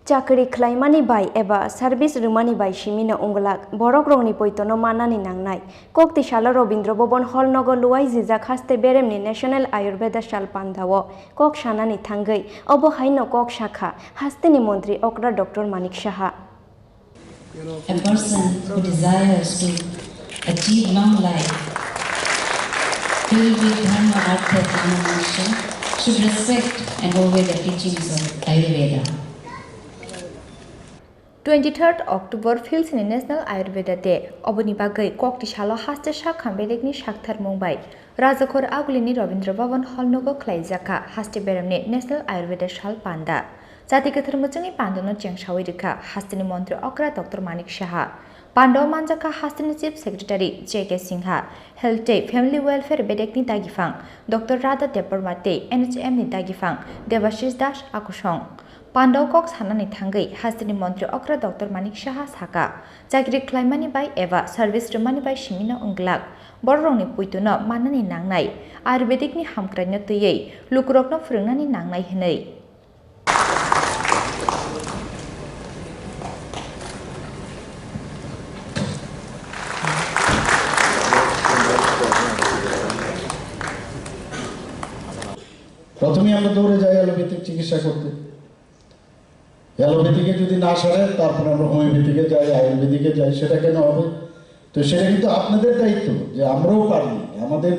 Chakri Khlaimani bai eba service rumani bai shimina unglak borok rongni poitono manani nangnai kokti shala Robindra Bobon hall nogo luai jijak Haste Beremni National Ayurveda shal Pandawo kok shanani thangai obo haino kok shakha Haste ni Mantri Okra Dr.Manik Saha. A person who desires to achieve long life, filled with dharma, artha, kama, moksha, should respect and obey the teachings of Ayurveda. 23rd October feels in National Ayurveda Day. Oboni bagai kokti shalo Haste shakha bedekni shakthar Mumbai. Rajakhor agulini Robindra Bhavan hall nogo Khlaijakha Haste Beremni National Ayurveda shal Panda. Jati kathar muchangi Panda no chengsawi rikha Haste ni Mantri Okra Dr.Manik Saha. Panda Manjakmungo Haste ni Chief Secretary J.K. Singha. Health Family Welfare bedekni dagifang Dr. Dr.Manik NHM ni dagifang Devashish Das Akushong. Panda kok sanani thangai Haste ni Mantri Okra Dr.Manik Saha saka Chakri Khlaimani bai eba service rumani bai shimina unglak borrongni puituno manani nangnai Ayurvedic ni hamkraino tuyei lukurokno phurungnani nangnai hinai প্রথমে আমরা দৌড়ে যাই allopathic চিকিৎসা করতে অ্যালোপ্যাথিকে যদি না সারে তারপর আমরা হোমিওপ্যাথিকে যাই আয়ুর্বেদিকে যাই সেটা কেন হবে তো সেটা কিন্তু আপনাদের দায়িত্ব যে আমরাও পারি আমাদের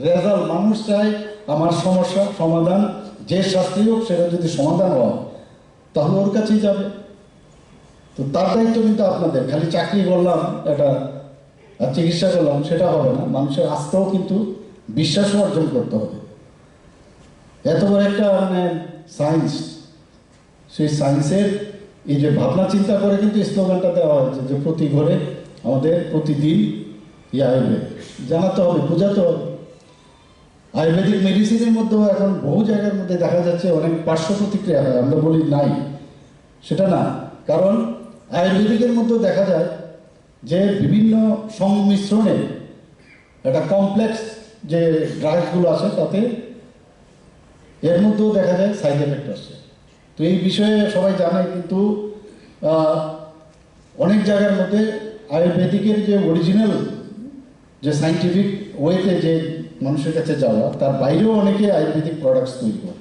রেজাল্ট মানুষ চায় আমার সমস্যা সমাধান যে শাস্তি হোক সেটা যদি সমাধান হয় তাহলে ওর কাছেই যাবে তো তার দায়িত্ব কিন্তু আপনাদের খালি চাকরি করলাম এটা আর চিকিৎসা করলাম সেটা হবে না মানুষের আস্থাও কিন্তু বিশ্বাস অর্জন করতে হবে এত বড় একটা মানে সায়েন্স সেই সায়েন্সের এই যে ভাবনা চিন্তা করে কিন্তু স্লোগানটা দেওয়া হয়েছে যে প্রতি ঘরে আমাদের প্রতিদিন আয়ুর্বেদ জানাতে হবে বোঝাতে হবে আয়ুর্বেদিক মেডিসিনের মধ্যেও এখন বহু জায়গার মধ্যে দেখা যাচ্ছে অনেক পার্শ্ব প্রতিক্রিয়া হয় আমরা বলি নাই সেটা না কারণ আয়ুর্বেদিকের মধ্যেও দেখা যায় যে বিভিন্ন সংমিশ্রণে একটা কমপ্লেক্স যে ড্রাগসগুলো আছে তাতে এর মধ্যেও দেখা যায় সাইড এফেক্ট আসছে তো এই বিষয়ে সবাই জানে কিন্তু অনেক জায়গার মধ্যে আয়ুর্বেদিকের যে অরিজিনাল যে সাইন্টিফিক ওয়েতে যে মানুষের কাছে যাওয়া তার বাইরেও অনেকে আয়ুর্বেদিক প্রোডাক্টস তৈরি করে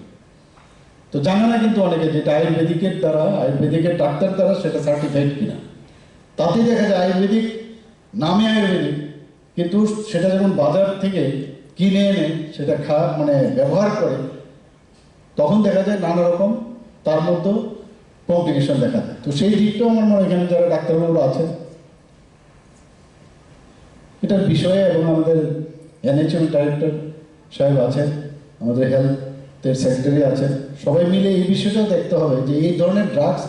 তো জানে না কিন্তু অনেকে যেটা আয়ুর্বেদিকের দ্বারা আয়ুর্বেদিকের ডাক্তার দ্বারা সেটা সার্টিফাইড কিনা তাতে দেখা যায় আয়ুর্বেদিক নামে আয়ুর্বেদিক কিন্তু সেটা যখন বাজার থেকে কিনে এনে সেটা মানে ব্যবহার করে তখন দেখা যায় নানা রকম তার মধ্যে কমপ্লিকেশন দেখা যায় তো সেই দিকটাও আমার মনে হয় এখানে যারা ডাক্তারবাবুরা আছেন এটার বিষয়ে এবং আমাদের এনএচএম ডাইরেক্টর সাহেব আছেন আমাদের হেলথের সেক্রেটারি আছেন সবাই মিলে এই বিষয়টাও দেখতে হবে যে এই ধরনের ড্রাগস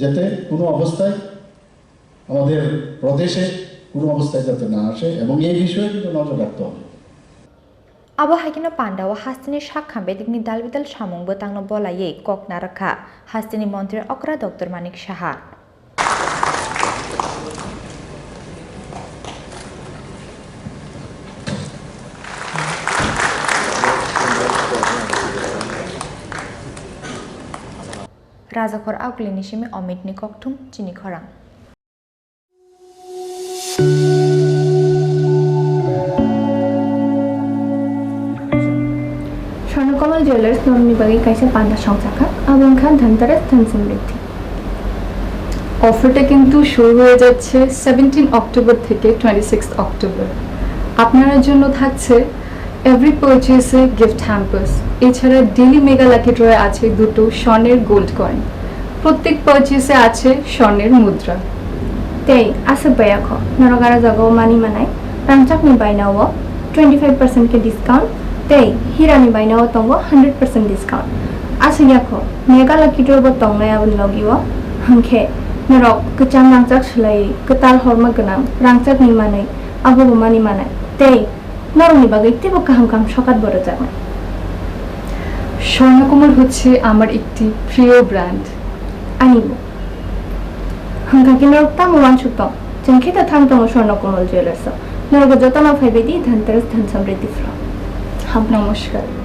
যাতে কোনো অবস্থায় আমাদের প্রদেশে কোনো অবস্থায় যাতে না আসে এবং এই বিষয়ে কিন্তু নজর রাখতে হবে Abo hakino Panda wa Hasteni shakha bedikni dalbidal samung botangno bolaye kok narakha Hasteni Mantri Okra Dr.Manik Saha. Rajakhor agulini shimi omitni koktum Chini Khorang. Khlaijakha Jewelers normally bagi kaise Panda সংখ্যা এবং খান ধনতেরাস ধন সমৃদ্ধি অফারটা কিন্তু শুরু হয়ে যাচ্ছে 17 October থেকে 26 October আপনাদের জন্য থাকছে এভরি পারচেজে গিফট হ্যাম্পারস এছাড়া ডেইলি মেগা লাকি ড্রয়ে আছে দুটো স্বর্ণের গোল্ড কয়েন প্রত্যেক পারচেজে আছে স্বর্ণের মুদ্রা তেই আছে bayakho নরগারা জাগো মানি মানাই রাংচাকনি বাইনাও 25% কে discount Tei, hirani bainaw tongo 100% discount. Asa yakho, mega lucky draw botong na yabon logiwo. Hangke, narok kechang rangchak sulai, ketal horma genang, rangchak ni manai, abo bumani manai. Tei, naroni bagay tibo kaham shokat boro jagna. Swarnakamal হচ্ছে আমার একটি প্রিয় brand Anibo. Hangka kinarok tamo wan chutong. Jengkita thang tongo Sahani Jewelers. Narok jotana 5 di dhanteras dhan samriddhi from. নমস্কার